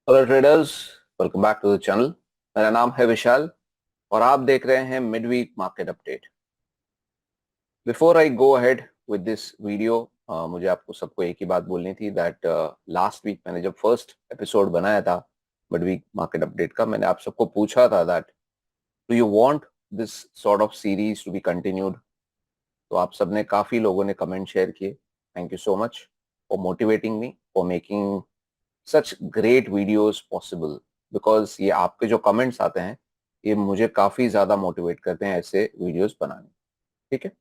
Hello traders, welcome back to the channel. मेरा नाम है विशाल और आप देख रहे हैं mid week market update. Before I go ahead with this video, मुझे आपको सबको एक ही बात बोलनी थी दैट लास्ट वीक मैंने जब फर्स्ट एपिसोड बनाया था मिड वीक मार्केट अपडेट का, मैंने आप सबको पूछा था that do you want this sort of series to be continued. तो आप सबने, काफी लोगों ने कमेंट शेयर किए। Thank you so much for motivating me for making such great videos possible, because ये आपके जो कमेंट्स आते हैं ये मुझे काफी ज्यादा मोटिवेट करते हैं ऐसे वीडियोस बनाने। ठीक है,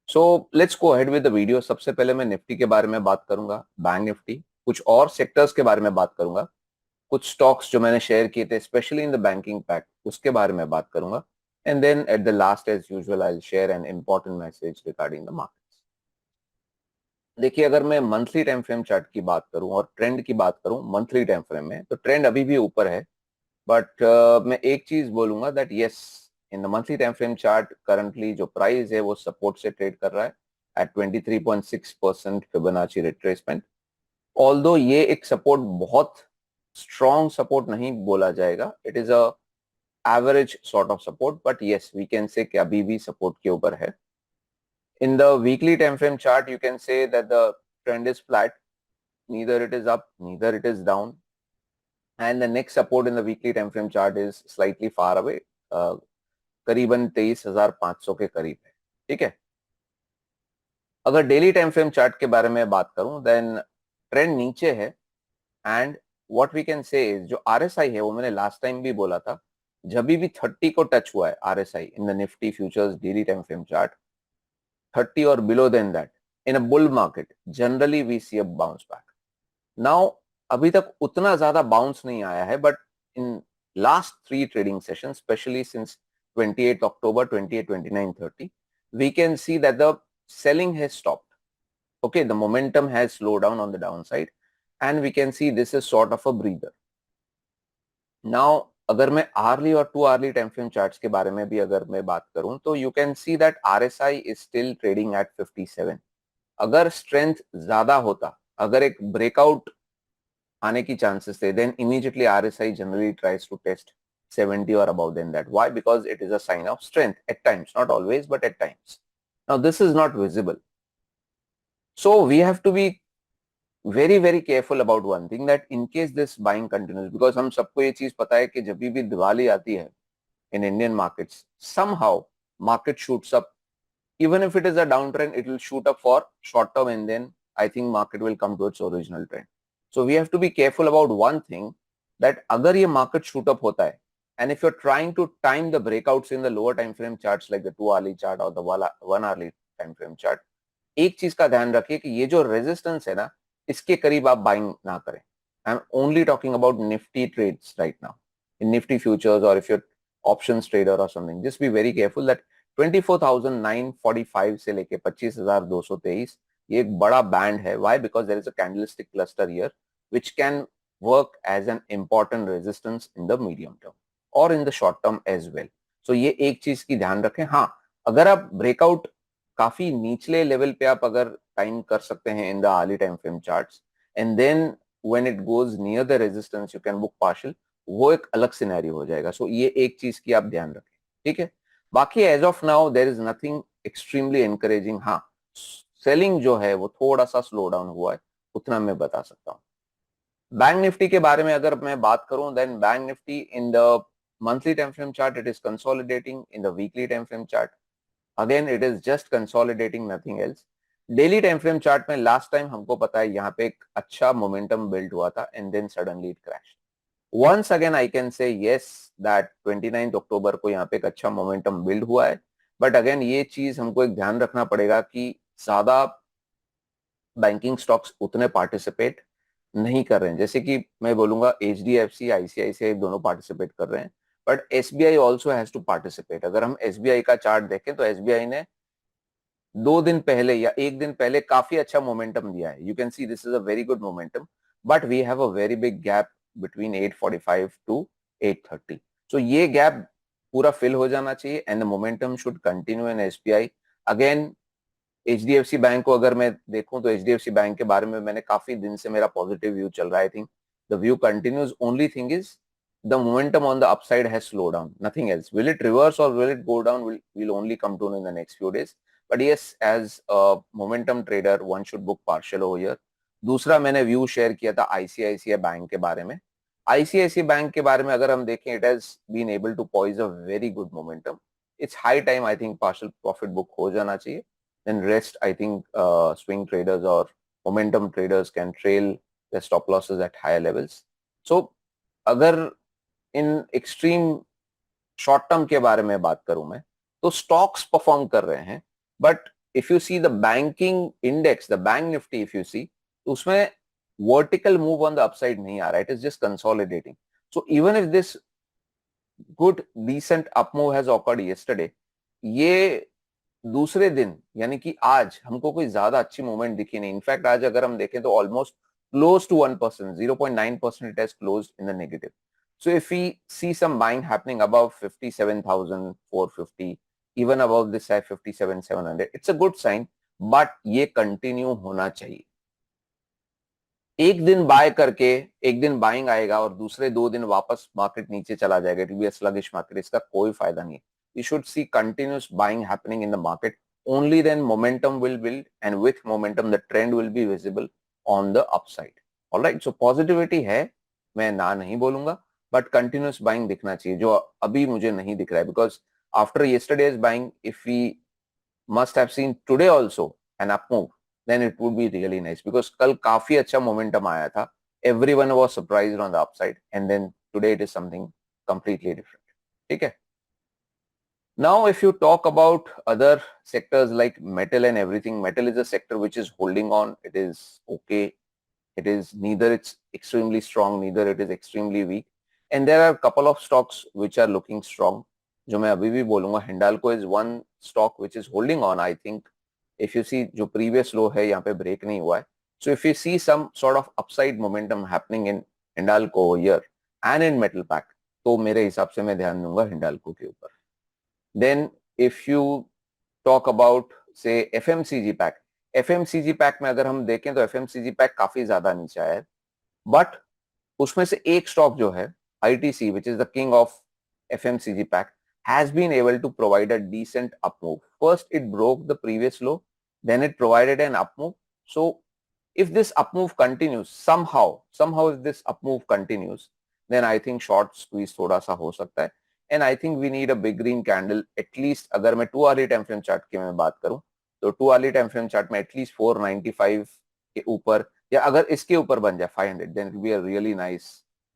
so let's go ahead with the video. सबसे पहले मैं निफ्टी के बारे में बात करूंगा, बैंक निफ्टी, कुछ और सेक्टर्स के बारे में बात करूंगा, कुछ स्टॉक्स जो मैंने शेयर किए थे specially in the banking pack उसके बारे में बात करूंगा, and then at the last as usual I will share an important message regarding the market. देखिए, अगर मैं मंथली टाइम फ्रेम चार्ट की बात करूं और ट्रेंड की बात करूं मंथली टाइम फ्रेम में, तो ट्रेंड अभी भी ऊपर है। बट मैं एक चीज बोलूंगा that yes, in the monthly time frame chart currently जो प्राइस है वो सपोर्ट से ट्रेड कर रहा है एट 23.6% फिबोनाची रिट्रेसमेंट। ऑल्दो ये एक सपोर्ट बहुत स्ट्रॉन्ग सपोर्ट नहीं बोला जाएगा, it is a average sort of support, but yes we can say कि अभी भी सपोर्ट के ऊपर है। In the weekly time frame chart, you can say that the trend is flat. Neither it is up, neither it is down. And the next support in the weekly time frame chart is slightly far away. करीबन 23,500 के करीब है। ठीक है, अगर daily time frame chart के बारे में बात करूं देन ट्रेंड नीचे है। And what we can say is जो आरएसआई है वो मैंने लास्ट टाइम भी बोला था, जब भी 30 को टच हुआ है RSI in the Nifty futures daily time frame chart, 30 or below than that, in a bull market generally we see a bounce back. Now अभी तक उतना ज्यादा बाउंस नहीं आया है, but in last three trading session specially since 28 October, 28, 29, 30, we can see that the selling has stopped. Okay, the momentum has slowed down on the downside and we can see this is sort of a breather. Now अगर मैं hourly और two hourly time frame charts के बारे में भी अगर मैं बात करूं तो you can see that RSI is still trading at 57। अगर स्ट्रेंथ ज्यादा होता, अगर एक ब्रेकआउट आने की चांसेस थे, then immediately RSI generally tries to test 70 or above than that. Why? Because it is a sign of strength at times, not always, but at times. Now this is not visible. So we have to be very careful about one thing, that in case this buying continues, because हम सबको ये चीज पता है कि जब भी दिवाली आती है in Indian markets, somehow market shoots up. Even if it is a downtrend, it will shoot up for short term and then I think market will come to its original trend. So we have to be careful about one thing, that अगर ये market shoot up होता है and if you're trying to time the breakouts in the lower time frame charts like the 2 hourly chart or the 1 hourly time frame chart, एक चीज का ध्यान रखिए कि ये जो रेजिस्टेंस है ना, इसके करीब आप बाइंग ना करें। I am only talking about Nifty trades right now, in Nifty futures और इफ यूर ऑप्शंस ट्रेडर और something, just be very careful that 24,945 से लेके 25,223 ये एक बड़ा बैंड है। Why? Because there is a candlestick cluster here which can work as an important resistance in the medium term और in the short term as well. So ये एक चीज की ध्यान रखें। हाँ, अगर आप ब्रेकआउट काफी निचले लेवल पे आप अगर टाइम कर सकते हैं in the hourly time frame charts and then when it goes near the resistance you can book partial, वो एक अलग सिनेरियो हो जाएगा। सो ये एक चीज की आप ध्यान रखें। ठीक है, बाकी as of now there is nothing extremely encouraging. हाँ, सेलिंग जो है वो थोड़ा सा स्लो डाउन हुआ है, उतना मैं बता सकता हूँ। बैंक निफ्टी के बारे में अगर मैं बात करूं then Bank Nifty in the monthly time frame chart it is consolidating, in the weekly time frame chart again it is just consolidating, nothing else. Daily time frame chart में last time हमको पता है यहाँ पे एक अच्छा momentum build हुआ था and then suddenly it crash. Once again I can say yes that 29 अक्टूबर को यहाँ पे एक अच्छा मोमेंटम बिल्ड हुआ है, बट अगेन ये चीज हमको एक ध्यान रखना पड़ेगा कि ज्यादा बैंकिंग स्टॉक्स उतने पार्टिसिपेट नहीं कर रहे हैं। जैसे कि मैं बोलूंगा एचडीएफसी, आईसीआईसीआई दोनों पार्टिसिपेट कर रहे हैं, but SBI also has to participate. अगर हम एसबीआई का चार्ट देखें तो एसबीआई ने 2 दिन पहले या एक दिन पहले काफी अच्छा मोमेंटम दिया है। You can see this is a very good momentum, but we have a very big gap between 845 to 830। So ये गैप पूरा फिल हो जाना चाहिए and the momentum should continue in SBI. Again HDFC Bank को अगर मैं देखूं तो एचडीएफसी बैंक के बारे में मैंने काफी दिन से मेरा पॉजिटिव व्यू चल रहा है। I think the view continues. Only thing is the momentum on the upside has slowed down, nothing else. Will it reverse or will it go down? We'll only come to know in the next few days. But yes, as a momentum trader, one should book partial over here. दूसरा मैंने view share किया था ICICI bank के बारे में. ICICI bank के बारे में अगर हम देखें, it has been able to poise a very good momentum. It's high time, I think partial profit book हो जाना चाहिए. Then rest, I think swing traders और momentum traders can trail the stop losses at higher levels. So अगर इन extreme short term के बारे में बात करूं मैं, तो स्टॉक्स परफॉर्म कर रहे हैं. But if you see the banking index, the bank Nifty, if you see, तो उसमें vertical move on the upside नहीं आ रहा है. It is just consolidating. So even if this good decent up move has occurred yesterday, ये दूसरे दिन यानी कि आज हमको कोई ज्यादा अच्छी मूवमेंट दिखी नहीं. इनफैक्ट आज अगर हम देखें तो almost close to 1%, 0.9% it has closed in the negative. So if we see some buying happening above 57,450, even above this side 57,700, it's a good sign. but ये कंटिन्यू होना चाहिए. एक दिन बाय करके एक दिन बाइंग आएगा और दूसरे 2 दिन वापस मार्केट नीचे चला जाएगा, it will be a sluggish market. इसका कोई फायदा नहीं है. You should see continuous buying happening in the market. Only then momentum will build, and with momentum the trend will be visible on the upside. All right, so positivity है, मैं ना नहीं बोलूंगा, but continuous buying दिखना चाहिए, जो अभी मुझे नहीं दिख रहा है. Because after yesterday's buying, if we must have seen today also an up move, then it would be really nice. Because कल काफी अच्छा momentum आया था. Everyone was surprised on the upside, and then today it is something completely different. ठीक है. Now, if you talk about other sectors like metal and everything, metal is a sector which is holding on. It is okay. It is neither it's extremely strong, neither it is extremely weak. And there are a couple of stocks which are looking strong. जो मैं अभी भी बोलूंगा, Hindalco is one stock which is holding on. I think if you see जो previous low है यहाँ पे break नहीं हुआ है. So if you see some sort of upside momentum happening in Hindalco here and in metal pack, तो मेरे हिसाब से मैं ध्यान दूंगा Hindalco के ऊपर. Then if you talk about say FMCG pack, FMCG pack में अगर हम देखें तो FMCG pack काफी ज्यादा नीचे आया है. बट उसमें से एक स्टॉक जो है ITC, which is the king of FMCG pack, has been able to provide a decent up move. First it broke the previous low, then it provided an up move. So if this up move continues, somehow if this up move continues, then I think short squeeze थोड़ा सा हो सकता है. And I think we need a big green candle at least. अगर मैं 2 hourly time frame chart की मैं बात करूं तो 2 hourly time frame chart में at least 495 के ऊपर, या अगर इसके ऊपर बन जाए 500, then it will be a really nice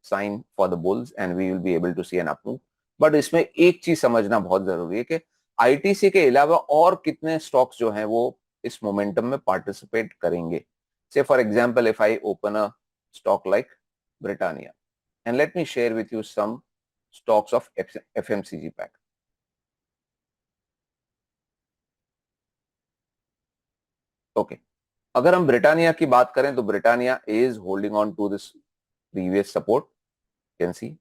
sign for the bulls and we will be able to see an up move. But इसमें एक चीज समझना बहुत जरूरी है कि ITC के अलावा और कितने स्टॉक्स जो हैं वो इस मोमेंटम में पार्टिसिपेट करेंगे. Say for example, if I open a stock like Britannia, and let me share with you some stocks of FMCG pack. Okay, अगर हम ब्रिटानिया की बात करें तो Britannia is holding on to this previous support, you can see,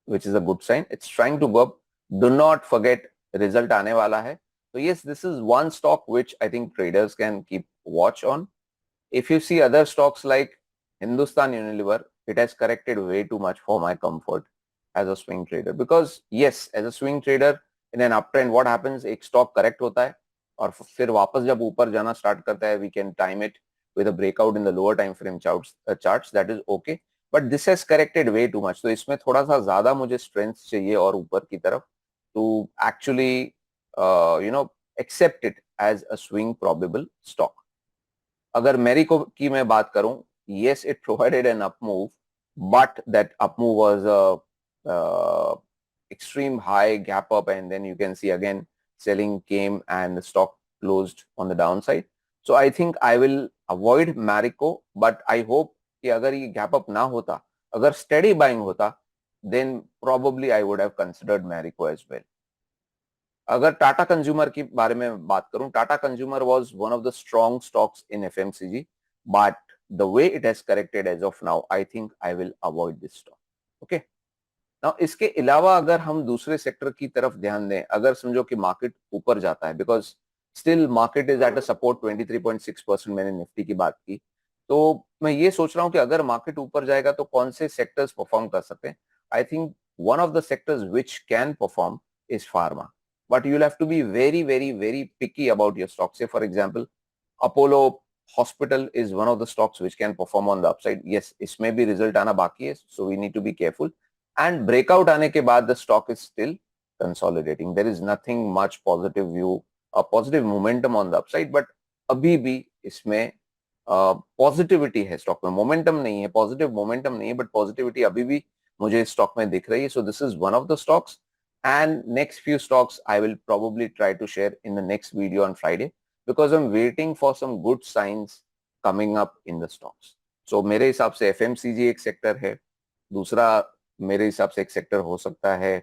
which is a good sign. It's trying to go up. Do not forget result आने वाला है. So yes, this is one stock which I think traders can keep watch on. If you see other stocks like Hindustan Unilever, it has corrected way too much for my comfort as a swing trader. Because yes, as a swing trader in an uptrend, what happens, एक stock correct होता है और फिर वापस जब ऊपर जाना start करता है, we can time it with a breakout in the lower time frame charts, that is okay. But this has corrected way too much. तो इसमें थोड़ा सा ज्यादा मुझे strength चाहिए और ऊपर की तरफ to actually accept it as a swing probable stock. अगर मेरिको की मैं बात करूं, yes, it provided an up move, but that up move was a extreme high gap up, and then you can see again selling came and the stock closed on the downside. So I think I will avoid Marico, but I hope कि अगर ये gap up ना होता, अगर steady buying होता, then probably I would have considered Marico as well. अगर Tata consumer की बारे में बात करूं, Tata consumer was one of the strong stocks in FMCG, but the way it has corrected as of now, I think I will avoid this stock. Okay, now इसके अलावा अगर हम दूसरे सेक्टर की तरफ ध्यान दें, अगर समझो कि मार्केट ऊपर जाता है, because still market is at a support 23.6%, मैंने निफ्टी की बात की, तो मैं ये सोच रहा हूँ कि अगर मार्केट ऊपर जाएगा तो कौन से सेक्टर्स परफॉर्म कर सकते हैं. I think one of the sectors which can perform is pharma, but you'll have to be very, very, very picky about your stocks. Say, for example, Apollo Hospital is one of the stocks which can perform on the upside. Yes, इसमें भी result आना बाकी है, so we need to be careful. And breakout आने के बाद the stock is still consolidating. There is nothing much positive view, a positive momentum on the upside, but अभी भी इसमें पॉजिटिविटी है स्टॉक में, मोमेंटम नहीं है, पॉजिटिव मोमेंटम नहीं है, बट पॉजिटिविटी अभी भी मुझे स्टॉक में दिख रही है. So this is one of the stocks. And next few stocks I will probably try to share in the next video on Friday, because I'm waiting for some good signs coming up in the stocks. So मेरे हिसाब से FMCG एक sector है, दूसरा मेरे हिसाब से एक सेक्टर हो सकता है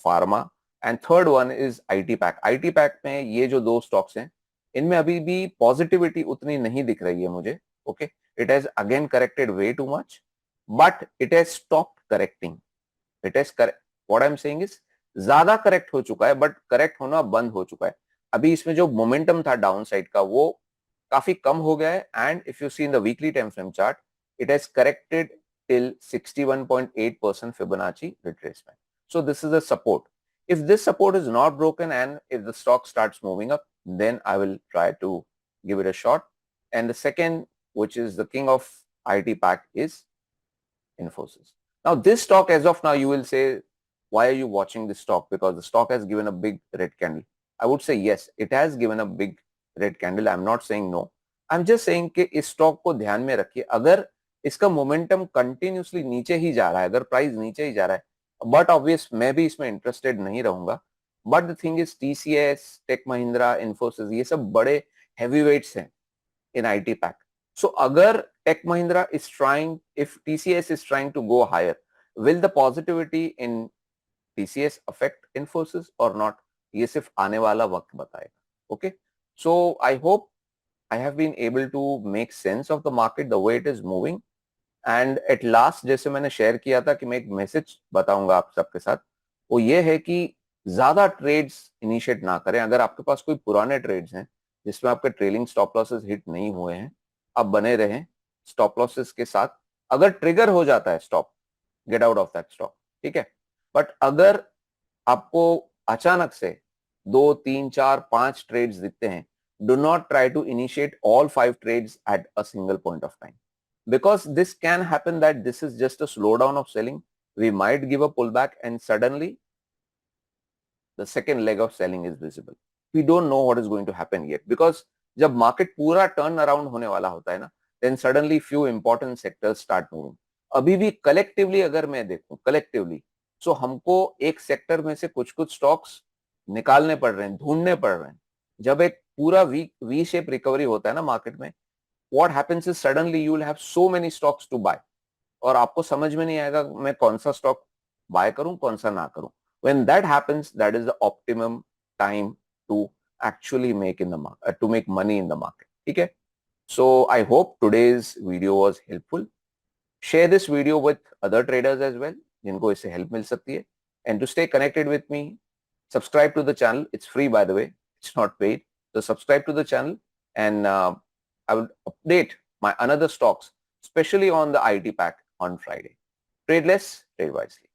pharma, and third one is IT pack. IT pack में ये जो दो स्टॉक्स हैं, इनमें अभी भी पॉजिटिविटी उतनी नहीं दिख रही है मुझे. Okay, it has again corrected way too much, but it has stopped correcting. It has what I am saying is, ज्यादा करेक्ट हो चुका है, बट करेक्ट होना बंद हो चुका है. अभी इसमें जो मोमेंटम था डाउन साइड का वो काफी कम हो गया है. And if you see in the weekly time frame chart, it has corrected till 61.8% Fibonacci retracement. So this is a support. If this support is not broken and if the stock starts moving up, then I will try to give it a shot. And the second, which is the king of IT pack, is Infosys. Now this stock, as of now, you will say, why are you watching this stock? Because the stock has given a big red candle. I would say yes, it has given a big red candle. I'm not saying no. I'm just saying कि इस stock को ध्यान में रखिए. अगर इसका momentum continuously नीचे ही जा रहा है, अगर प्राइस नीचे ही जा रहा है, बट ऑब्वियस मैं भी इसमें इंटरेस्टेड नहीं रहूंगा. But the thing is TCS, Tech Mahindra, Infosys, ये सब बड़े हैवी वेट्स हैं in IT pack. So अगर Tech Mahindra is trying, if TCS is trying to go higher, will the positivity in TCS affect Infosys or not? ये सिर्फ आने वाला वक्त बताएगा. Okay, so I hope I have been able to make sense of the market, the way it is moving. And at last, जैसे मैंने share किया था कि मैं एक मैसेज बताऊंगा आप सबके साथ, वो ये है कि ज्यादा ट्रेड्स इनिशिएट ना करें. अगर आपके पास कोई पुराने ट्रेड्स हैं जिसमें आपके ट्रेलिंग स्टॉप लॉसेस हिट नहीं हुए हैं, आप बने रहें स्टॉप लॉसेस के साथ. अगर ट्रिगर हो जाता है stop, get out of that stock, ठीक है. बट अगर आपको अचानक से 2, 3, 4, 5 ट्रेड्स दिखते हैं, do not try to initiate all 5 trades at a single point of time, because this can happen that this is just a slowdown of selling. We might give a pullback and suddenly the second leg of selling is visible. We don't know what is going to happen yet, because जब market पूरा turn around होने वाला होता है ना, then suddenly few important sectors start moving. अभी भी collectively अगर मैं देखूं, कलेक्टिवली, सो हमको एक सेक्टर में से कुछ कुछ स्टॉक्स निकालने पड़ रहे हैं, ढूंढने पड़ रहे हैं. जब एक पूरा वी शेप रिकवरी होता है ना मार्केट में, what happens is suddenly you will have so many stocks to buy, और आपको समझ में नहीं आएगा मैं कौन सा स्टॉक बाय करूं, कौन सा ना करूं. When that happens, that is the optimum time to actually make in the market, to make money in the market. ठीक है. So I hope today's video was helpful. Share this video with other traders as well, जिनको इससे help मिल सकती है. And to stay connected with me, subscribe to the channel. It's free, by the way. It's not paid. So subscribe to the channel, and I will update my another stocks, especially on the IT pack on Friday. Trade less, trade wisely.